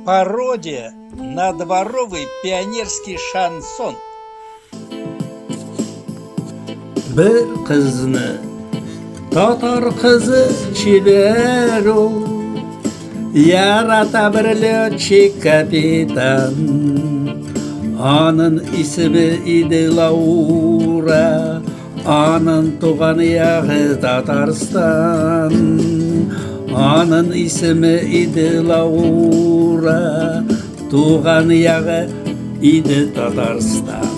Пародия на дворовый пионерский шансон. Bir kızını Tatar kızı çiver ol, yarata bir lötçik kapitan. Onun ismi idi Laura, onun tuğan yağı Tatarstan. Onun ismi idi Laura, tuğan yağı idi Tatarstan.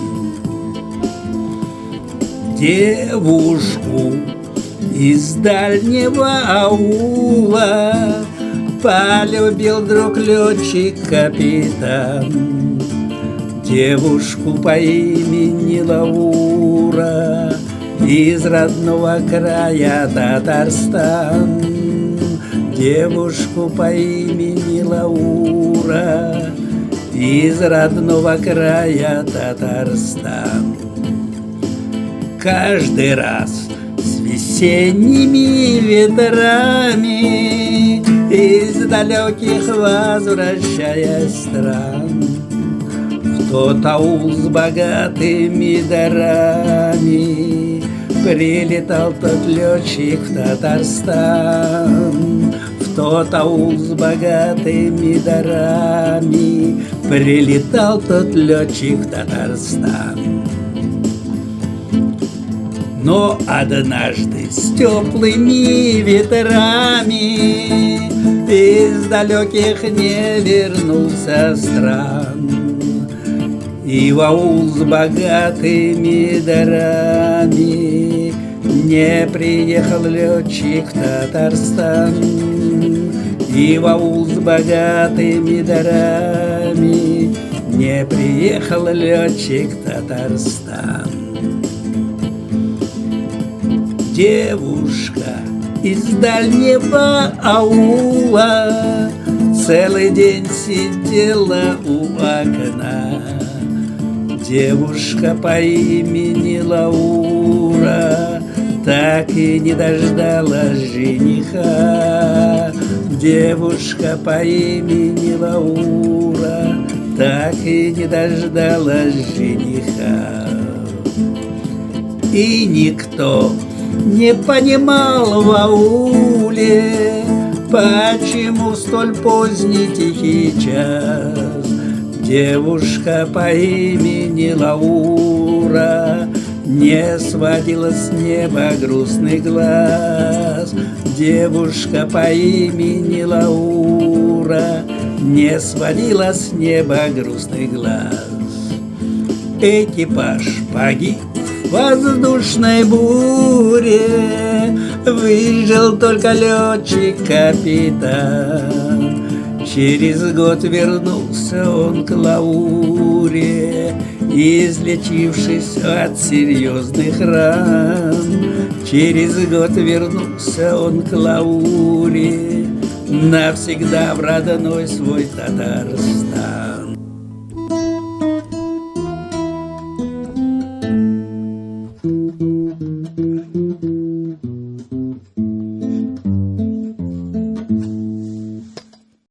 Девушку из дальнего аула полюбил друг летчик-капитан. Девушку по имени Лаура из родного края Татарстан. Девушку по имени Лаура из родного края Татарстан. Каждый раз с весенними ветрами из далеких возвращаясь стран, в тот аул с богатыми дарами прилетал тот летчик в Татарстан. В тот аул с богатыми дарами прилетал тот летчик в Татарстан. Но однажды с теплыми ветрами из далеких не вернулся стран, и в аул с богатыми дарами не приехал летчик в Татарстан. И в аул с богатыми дарами не приехал летчик в Татарстан. Девушка из дальнего аула целый день сидела у окна. Девушка по имени Лаура так и не дождалась жениха. Девушка по имени Лаура так и не дождалась жениха. И никто не понимал в ауле, почему столь поздний тихий час. Девушка по имени Лаура не сводила с неба грустный глаз. Девушка по имени Лаура не сводила с неба грустный глаз. Экипаж погиб в воздушной буре, выжил только летчик-капитан. Через год вернулся он к Лауре, излечившись от серьезных ран. Через год вернулся он к Лауре, навсегда в родной свой Татарстан.